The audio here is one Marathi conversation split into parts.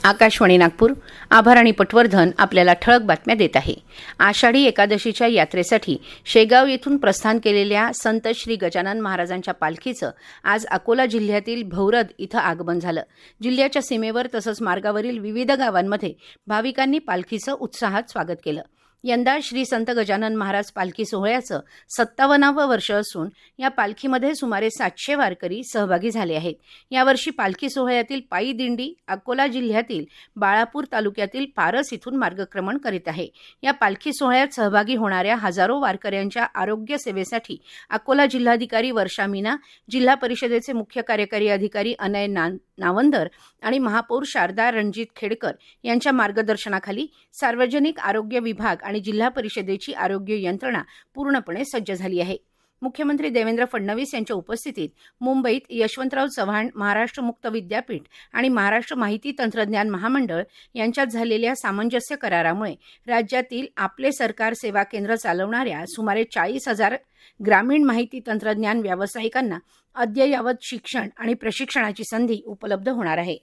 आकाशवाणी नागपूर. आभार आणि पटवर्धन आपल्याला ठळक बातम्या देत आहे. आषाढी एकादशीच्या यात्रेसाठी शेगाव येथून प्रस्थान केलेल्या संत श्री गजानन महाराजांच्या पालखीचं आज अकोला जिल्ह्यातील भौरद इथं आगमन झालं. जिल्ह्याच्या सीमेवर तसंच मार्गावरील विविध गावांमध्ये भाविकांनी पालखीचं उत्साहात स्वागत केलं. यंदा श्री संत गजानन महाराज पालखी सोहळ्याचं 57वे वर्ष असून या पालखीमध्ये सुमारे 700 वारकरी सहभागी झाले आहेत. यावर्षी पालखी सोहळ्यातील पायी दिंडी अकोला जिल्ह्यातील बाळापूर तालुक्यातील पारस इथून मार्गक्रमण करीत आहे. या पालखी सोहळ्यात सहभागी होणाऱ्या हजारो वारकऱ्यांच्या आरोग्य सेवेसाठी अकोला जिल्हाधिकारी वर्षा मीना, जिल्हा परिषदेचे मुख्य कार्यकारी अधिकारी अनय नावंदर आणि महापौर शारदा रणजित खेडकर यांच्या मार्गदर्शनाखाली सार्वजनिक आरोग्य विभाग आणि जिल्हा परिषदेची आरोग्य यंत्रणा पूर्णपणे सज्ज झाली आहे. मुख्यमंत्री देवेंद्र फडणवीस यांच्या उपस्थितीत मुंबईत यशवंतराव चव्हाण महाराष्ट्र मुक्त विद्यापीठ आणि महाराष्ट्र माहिती तंत्रज्ञान महामंडळ यांच्यात झालेल्या सामंजस्य करारामुळे राज्यातील आपले सरकार सेवा केंद्र चालवणाऱ्या सुमारे 40,000 ग्रामीण माहिती तंत्रज्ञान व्यावसायिकांना अद्ययावत शिक्षण आणि प्रशिक्षणाची संधी उपलब्ध होणार आहे.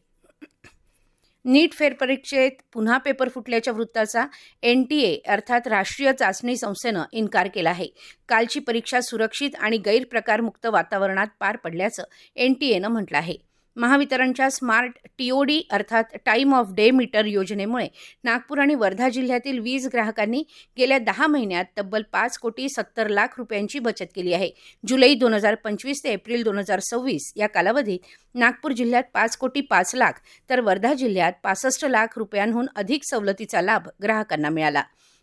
नीट फेरपरीक्षेत पुन्हा पेपर फुटल्याच्या वृत्ताचा NTA अर्थात राष्ट्रीय चाचणी संस्थेनं इन्कार केला आहे. कालची परीक्षा सुरक्षित आणि गैरप्रकारमुक्त वातावरणात पार पडल्याचं NTAनं म्हटलं आहे. महावितरणच्या स्मार्ट TOD अर्थात टाईम ऑफ डे मीटर योजनेमुळे नागपूर आणि वर्धा जिल्ह्यातील वीज ग्राहकांनी गेल्या 10 महिन्यात तब्बल 5,70,00,000 रुपयांची बचत केली आहे. जुलै 2025 ते एप्रिल 2026 या कालावधीत नागपूर जिल्ह्यात 5,05,00,000 तर वर्धा जिल्ह्यात 65,00,000 रुपयांहून अधिक सवलतीचा लाभ ग्राहकांना मिळाला.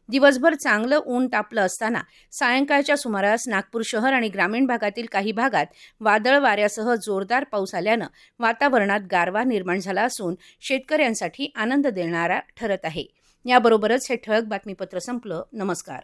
दिवसभर चांगलं ऊन तापलं असताना सायंकाळच्या सुमारास नागपूर शहर आणि ग्रामीण भागातील काही भागात वादळ वाऱ्यासह जोरदार पाऊस आल्यानं वातावरणात गारवा निर्माण झाला असून शेतकऱ्यांसाठी आनंद देणारा ठरत आहे. याबरोबरच हे ठळक बातमीपत्र संपलं. नमस्कार.